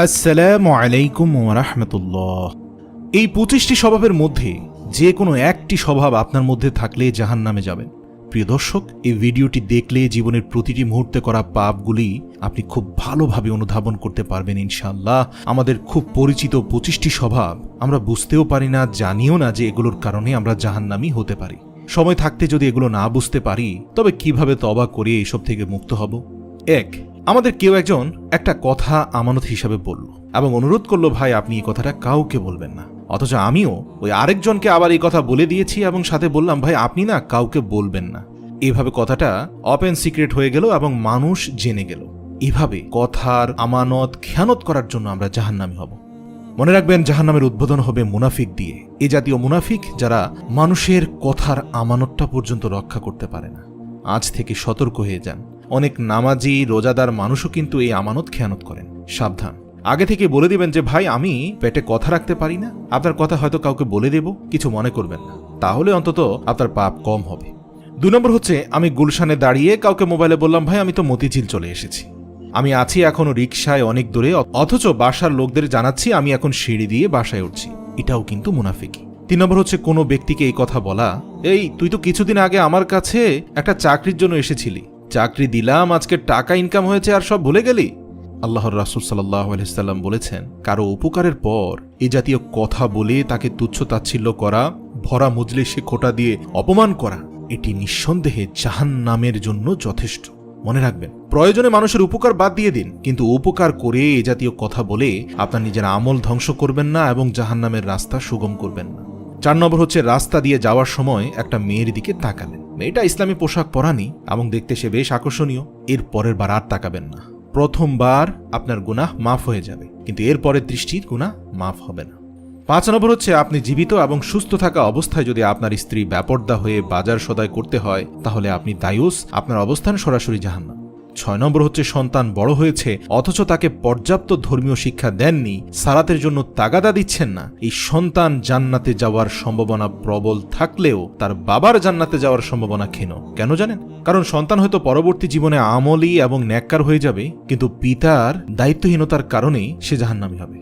আসসালামু আলাইকুম ওয়া রাহমাতুল্লাহ। এই ২৫টি স্বভাবের মধ্যে যে কোনো একটি স্বভাব আপনার মধ্যে থাকলে জাহান্নামে যাবেন। প্রিয় দর্শক, এই ভিডিওটি দেখলে জীবনের প্রতিটি মুহূর্তে করা পাপগুলি আপনি খুব ভালোভাবে অনুধাবন করতে পারবেন ইনশাআল্লাহ। আমাদের খুব পরিচিত ২৫টি স্বভাব আমরা বুঝতেও পারি না, জানিও না যে এগুলোর কারণে আমরা জাহান্নামী হতে পারি। সময় থাকতে যদি এগুলো না বুঝতে পারি তবে কিভাবে তওবা করে এসব থেকে মুক্ত হব। ১, আমাদের কেউ একজন একটা কথা আমানত হিসাবে বলল এবং অনুরোধ করলো, ভাই আপনি এই কথাটা কাউকে বলবেন না। অথচ আমিও ওই আরেকজনকে আবার এই কথা বলে দিয়েছি এবং সাথে বললাম, ভাই আপনি না কাউকে বলবেন না। এইভাবে কথাটা ওপেন সিক্রেট হয়ে গেল এবং মানুষ জেনে গেল। এভাবে কথার আমানত খেয়ানত করার জন্য আমরা জাহান্নামী হব। মনে রাখবেন, জাহান্নামের উদ্বোধন হবে মুনাফিক দিয়ে। এ জাতীয় মুনাফিক যারা মানুষের কথার আমানতটা পর্যন্ত রক্ষা করতে পারে না। আজ থেকে সতর্ক হয়ে যান। অনেক নামাজি রোজাদার মানুষও কিন্তু এই আমানত খেয়ানত করেন। সাবধান। আগে থেকে বলে দিবেন যে ভাই আমি পেটে কথা রাখতে পারি না, আপনার কথা হয়তো কাউকে বলে দেব, কিছু মনে করবেন না। তাহলে অন্তত আপনার পাপ কম হবে। ২ নম্বর হচ্ছে, আমি গুলশানে দাঁড়িয়ে কাউকে মোবাইলে বললাম, ভাই আমি তো মতিঝিল চলে এসেছি, আমি আছি এখনো রিকশায় অনেক দূরে, অথচ বাসার লোকদের জানাচ্ছি আমি এখন সিঁড়ি দিয়ে বাসায় উঠছি। এটাও কিন্তু মুনাফিকি। ৩ নম্বর হচ্ছে, কোনো ব্যক্তিকে এই কথা বলা, এই তুই তো কিছুদিন আগে আমার কাছে একটা চাকরির জন্য এসেছিলি, চাকরি দিলাম, আজকে টাকা ইনকাম হয়েছে আর সব ভুলে গেলি। আল্লাহর রাসূল সাল্লাল্লাহু আলাইহি ওয়াসাল্লাম বলেছেন, কারো উপকারের পর এই জাতীয় কথা বলে তাকে তুচ্ছ তাচ্ছিল্য করা, ভরা মজলিসে খোঁটা দিয়ে অপমান করা, এটি নিঃসন্দেহে জাহান্নামের জন্য যথেষ্ট। মনে রাখবেন, প্রয়োজনে মানুষের উপকার বাদ দিয়ে দিন, কিন্তু উপকার করে এ জাতীয় কথা বলে আপনার নিজের আমল ধ্বংস করবেন না এবং জাহান্নামের রাস্তা সুগম করবেন না। ৪ নম্বর হচ্ছে, রাস্তা দিয়ে যাওয়ার সময় একটা মেয়ের দিকে তাকালেন, মেয়েটা ইসলামী পোশাক পরানি এবং দেখতে সে বেশ আকর্ষণীয়, এর পরের বার আর তাকাবেন না। প্রথমবার আপনার গুনাহ মাফ হয়ে যাবে, কিন্তু এর পরের দৃষ্টির গুনাহ মাফ হবে না। ৫ নম্বর হচ্ছে, আপনি জীবিত এবং সুস্থ থাকা অবস্থায় যদি আপনার স্ত্রী বেপরদা হয়ে বাজার সদাই করতে হয় তাহলে আপনি দায়ুস, আপনার অবস্থান সরাসরি জাহান্নাম। ৬ নম্বর হচ্ছে, সন্তান বড় হয়েছে অথচ তাকে পর্যাপ্ত ধর্মীয় শিক্ষা দেননি, সালাতের জন্য তাগাদা দিচ্ছেন না। এই সন্তান জান্নাতে যাওয়ার সম্ভাবনা প্রবল থাকলেও তার বাবার জান্নাতে যাওয়ার সম্ভাবনা ক্ষীণ। কেন জানেন? কারণ সন্তান হয়তো পরবর্তী জীবনে আমলী এবং নেককার হয়ে যাবে, কিন্তু পিতার দায়িত্বহীনতার কারণেই সে জাহান্নামী হবে।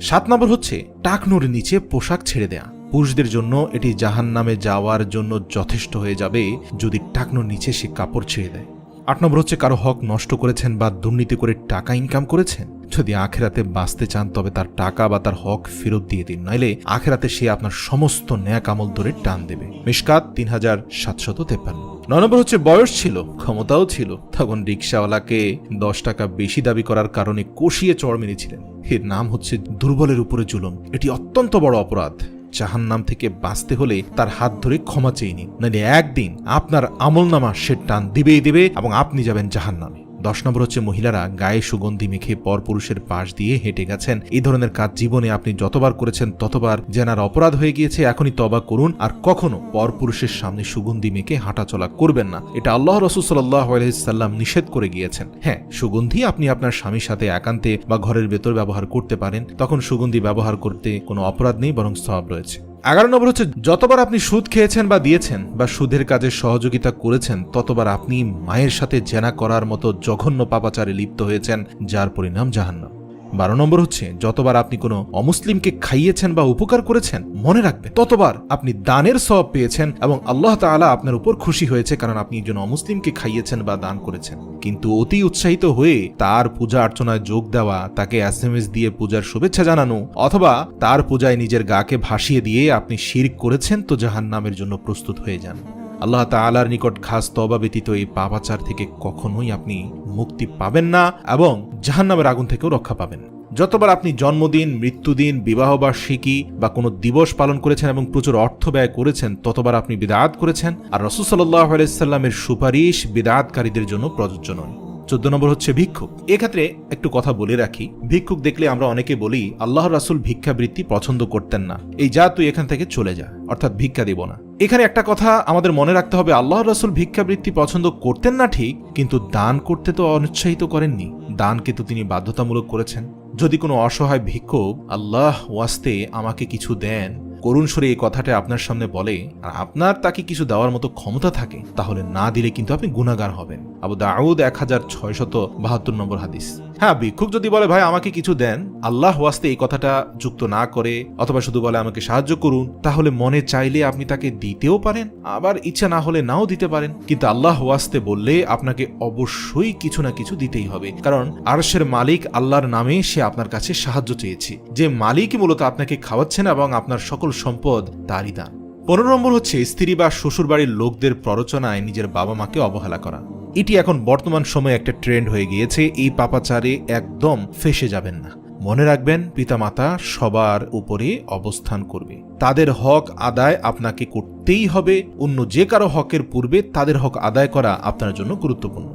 ৭ নম্বর হচ্ছে, টাকনুর নিচে পোশাক ছেড়ে দেয়া। পুরুষদের জন্য এটি জাহান্নামে যাওয়ার জন্য যথেষ্ট হয়ে যাবে যদি টাকনুর নিচে সে কাপড় ছেড়ে দেয়। ৮ নম্বর হচ্ছে, কারো হক নষ্ট করেছেন বা দুর্নীতি করে টাকা ইনকাম করেছেন, যদি আখেরাতে বাঁচতে চান তবে তার টাকা বা তার হক ফেরত দিয়ে দিন, নইলে আখেরাতে সে আপনার সমস্ত ন্যাক আমল ধরে টান দেবে। মিশকাত ৩৭৫৩। ৯ নম্বর হচ্ছে, বয়স ছিল, ক্ষমতাও ছিল, তখন রিকশাওয়ালাকে ১০ টাকা বেশি দাবি করার কারণে কষিয়ে চড় মেরেছিলেন। এর নাম হচ্ছে দুর্বলের উপরে জুলুম। এটি অত্যন্ত বড় অপরাধ। জাহান্নাম থেকে বাঁচতে হলে তার হাত ধরে ক্ষমা চেয়ে নিন, নাহলে একদিন আপনার আমলনামা সে টান দিবেই দিবে এবং আপনি যাবেন জাহান্নামে। ১০ নম্বর হচ্ছে, মহিলারা গায়ে সুগন্ধি মেখে পরপুরুষের পাশ দিয়ে হেঁটে গেছেন। এই ধরনের কাজ জীবনে আপনি যতবার করেছেন ততবার জেনার অপরাধ হয়ে গিয়েছে। এখনই তওবা করুন আর কখনো পরপুরুষের সামনে সুগন্ধি মেখে হাঁটাচলা করবেন না। এটা আল্লাহ রাসূল সাল্লাল্লাহু আলাইহি ওয়াসাল্লাম নিষেধ করে গিয়েছেন। হ্যাঁ, সুগন্ধি আপনি আপনার স্বামীর সাথে একান্তে বা ঘরের ভেতর ব্যবহার করতে পারেন, তখন সুগন্ধি ব্যবহার করতে কোনো অপরাধ নেই, বরং সওয়াব রয়েছে। ১১ নম্বর হচ্ছে, যতবার আপনি সুদ খেয়েছেন বা দিয়েছেন বা সুদের কাজে সহযোগিতা করেছেন ততবার আপনি মায়ের সাথে জেনা করার মতো জঘন্য পাপাচারে লিপ্ত হয়েছেন, যার পরিণাম জাহান্নাম। ১২ নম্বর হচ্ছে, যতবার আপনি কোনো অমুসলিমকে খাইয়েছেন বা উপকার করেছেন, মনে রাখবেন ততবার আপনি দানের সওয়াব পেয়েছেন এবং আল্লাহ তাআলা আপনার উপর খুশি হয়েছে, কারণ আপনি একজন অমুসলিমকে খাইয়েছেন বা দান করেছেন। কিন্তু অতি উৎসাহিত হয়ে তার পূজা অর্চনায় যোগ দেওয়া, তাকে SMS দিয়ে পূজার শুভেচ্ছা জানানো অথবা তার পূজায় নিজের গাকে ভাসিয়ে দিয়ে আপনি শিরক করেছেন, তো জাহান্নামের জন্য প্রস্তুত হয়ে যান। আল্লাহ তাআলার নিকট খাস তওবা ব্যতীত এই পাপাচার থেকে কখনোই আপনি মুক্তি পাবেন না এবং জাহান্নামের আগুন থেকেও রক্ষা পাবেন। যতবার আপনি জন্মদিন, মৃত্যুদিন, বিবাহবার্ষিকী বা কোনো দিবস পালন করেছেন এবং প্রচুর অর্থ ব্যয় করেছেন ততবার আপনি বিদআত করেছেন, আর রাসূল সাল্লাল্লাহু আলাইহি ওয়াসাল্লামের সুপারিশ বিদআতকারীদের জন্য প্রযোজ্য নয়। ১৪ নম্বর হচ্ছে, ভিক্ষুক। এক্ষেত্রে একটু কথা বলে রাখি, ভিক্ষুক দেখলে আমরা অনেকে বলি আল্লাহর রাসূল ভিক্ষাবৃত্তি পছন্দ করতেন না, এই যা তুই এখান থেকে চলে যা, অর্থাৎ ভিক্ষা দেব না। এখানে একটা কথা আমাদের মনে রাখতে হবে, আল্লাহর রাসূল ভিক্ষাবৃত্তি পছন্দ করতেন না ঠিক, কিন্তু দান করতে তো অনুৎসাহিত করেননি, দানকে তো তিনি বাধ্যতামূলক করেছেন। যদি কোনো অসহায় ভিক্ষুক আল্লাহ ওয়াস্তে আমাকে কিছু দেন করুণ সুরে এই কথাটা আপনার সামনে বলে আর আপনার তাকে কিছু দেওয়ার মতো ক্ষমতা থাকে, তাহলে না দিলে কিন্তু আপনি গুনাহগার হবেন। আবু দাউদ ১৬৭২ নম্বর হাদিস। হ্যাঁ, ভিক্ষুক যদি বলে ভাই আমাকে কিছু দেন, আল্লাহ ওয়াস্তে এই কথাটা যুক্ত না করে অথবা শুধু বলে আমাকে সাহায্য করুন, তাহলে মনে চাইলে আপনি তাকে দিতেও পারেন, আবার ইচ্ছা না হলে নাও দিতে পারেন। কিন্তু আল্লাহ ওয়াস্তে বললে আপনাকে অবশ্যই কিছু না কিছু দিতেই হবে, কারণ আরশের মালিক আল্লাহর নামে সে আপনার কাছে সাহায্য চেয়েছে। যে মালিকই মূলত আপনাকে খাওয়াচ্ছেন এবং আপনার সকল সম্পদ তারই দান। 15 নম্বর হচ্ছে স্ত্রী বা শ্বশুরবাড়ির লোকদের প্ররোচনায় নিজের বাবা মাকে অবহেলা করা। এটি এখন বর্তমান সময়ে একটা ট্রেন্ড হয়ে গিয়েছে। এই পাপাচারে একদম ফেঁসে যাবেন না। মনে রাখবেন, পিতামাতা সবার উপরে অবস্থান করবে, তাদের হক আদায় আপনাকে করতেই হবে। অন্য যে কারো হকের পূর্বে তাদের হক আদায় করা আপনার জন্য গুরুত্বপূর্ণ।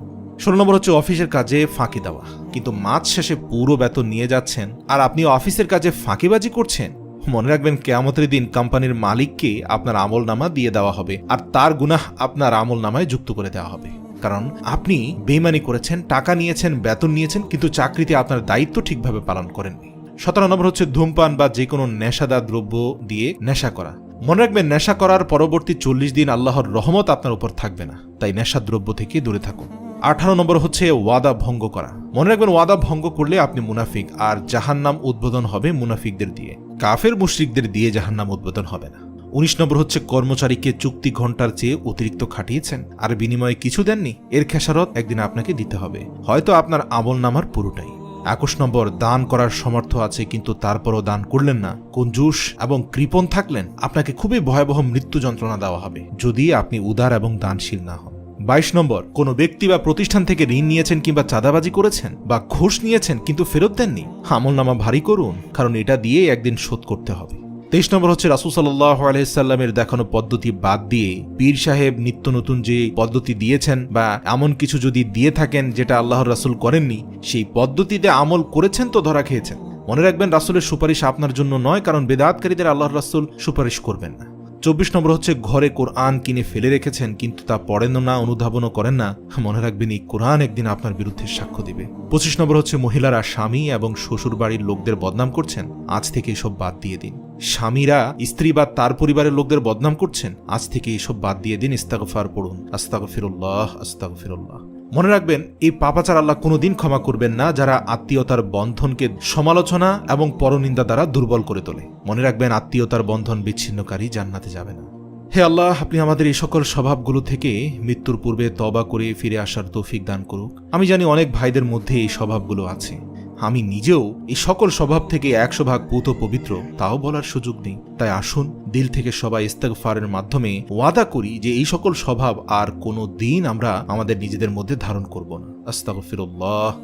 16 নম্বর হচ্ছে অফিসের কাজে ফাঁকি দেওয়া। কিন্তু মাস শেষে পুরো বেতন নিয়ে যাচ্ছেন আর আপনি অফিসের কাজে ফাঁকিবাজি করছেন। মনে রাখবেন, কিয়ামতের দিন কোম্পানির মালিককে আপনার আমলনামা দিয়ে দেওয়া হবে আর তার গুনাহ আপনার আমলনামায় যুক্ত করে দেওয়া হবে, কারণ আপনি বেইমানি করেছেন, টাকা নিয়েছেন, বেতন নিয়েছেন, কিন্তু চাকরিতে আপনার দায়িত্ব ঠিকভাবে পালন করেননি। 17 নম্বর হচ্ছে ধূমপান বা যে কোনো নেশাদার দ্রব্য দিয়ে নেশা করা। মনে রাখবেন, নেশা করার পরবর্তী 40 দিন আল্লাহর রহমত আপনার উপর থাকবে না, তাই নেশাদ্রব্য থেকে দূরে থাকুন। 18 নম্বর হচ্ছে ওয়াদা ভঙ্গ করা। মনে রাখবেন, ওয়াদা ভঙ্গ করলে আপনি মুনাফিক, আর জাহান্নাম উদ্বোধন হবে মুনাফিকদের দিয়ে, কাফের মুশরিকদের দিয়ে জাহান্নাম উদ্বোধন হবে না। 19 নম্বর হচ্ছে কর্মচারীকে চুক্তি ঘন্টার চেয়ে অতিরিক্ত খাটিয়েছেন আর বিনিময়ে কিছু দেননি, এর খেসারত একদিন আপনাকে দিতে হবে, হয়তো আপনার আমলনামার পুরোটাই। 21 নম্বর দান করার সমর্থ আছে কিন্তু তারপরও দান করলেন না, কঞ্জুস এবং কৃপণ থাকলেন, আপনাকে খুবই ভয়াবহ মৃত্যু যন্ত্রণা দেওয়া হবে যদি আপনি উদার এবং দানশীল না হন। 22 নম্বর, কোনো ব্যক্তি বা প্রতিষ্ঠান থেকে ঋণ নিয়েছেন কিংবা চাঁদাবাজি করেছেন বা ঘুষ নিয়েছেন কিন্তু ফেরত দেননি, আমলনামা ভারী করুন, কারণ এটা দিয়ে একদিন শোধ করতে হবে। 23 নম্বর হচ্ছে রাসূল সাল্লাল্লাহু আলাইহি সাল্লামের দেখানো পদ্ধতি বাদ দিয়ে পীর সাহেব নিত্য নতুন যে পদ্ধতি দিয়েছেন বা এমন কিছু যদি দিয়ে থাকেন যেটা আল্লাহর রাসূল করেননি, সেই পদ্ধতিতে আমল করেছেন তো ধরা খেয়েছেন। মনে রাখবেন, রাসূলের সুপারিশ আপনার জন্য নয়, কারণ বেদাতকারীদের আল্লাহর রাসূল সুপারিশ করবেন না। 24 নম্বর হচ্ছে ঘরে কোরআন কিনে ফেলে রেখেছেন কিন্তু তা পড়েন না, অনুধাবনও করেন না। মনে রাখবেন, এই কোরআন একদিন আপনার বিরুদ্ধে সাক্ষ্য দিবে। 25 নম্বর হচ্ছে মহিলারা স্বামী এবং শ্বশুর বাড়ির লোকদের বদনাম করছেন, আজ থেকে এসব বাদ দিয়ে দিন। স্বামীরা স্ত্রী বা তার পরিবারের লোকদের বদনাম করছেন, আজ থেকে এসব বাদ দিয়ে দিন। ইস্তিগফার পড়ুন, আস্তাগফিরুল্লাহ আস্তাগফিরুল্লাহ। মনে রাখবেন, এই পাপাচার আল্লাহ কোনোদিন ক্ষমা করবেন না যারা আত্মীয়তার বন্ধনকে সমালোচনা এবং পরনিন্দা দ্বারা দুর্বল করে তোলে। মনে রাখবেন, আত্মীয়তার বন্ধন বিচ্ছিন্নকারী জান্নাতে যাবে না। হে আল্লাহ, আপনি আমাদের এই সকল স্বভাবগুলো থেকে মৃত্যুর পূর্বে তওবা করে ফিরে আসার তৌফিক দান করুক। আমি জানি অনেক ভাইদের মধ্যে এই স্বভাবগুলো আছে, আমি নিজেও এই সকল স্বভাব থেকে 100% পুত পবিত্র, তাও বলার সুযোগ নেই। তাই আসুন দিল থেকে সবাই ইস্তেগফারের মাধ্যমে ওয়াদা করি যে এই সকল স্বভাব আর কোনো দিন আমরা আমাদের নিজেদের মধ্যে ধারণ করব না। আস্তাগফিরুল্লাহ।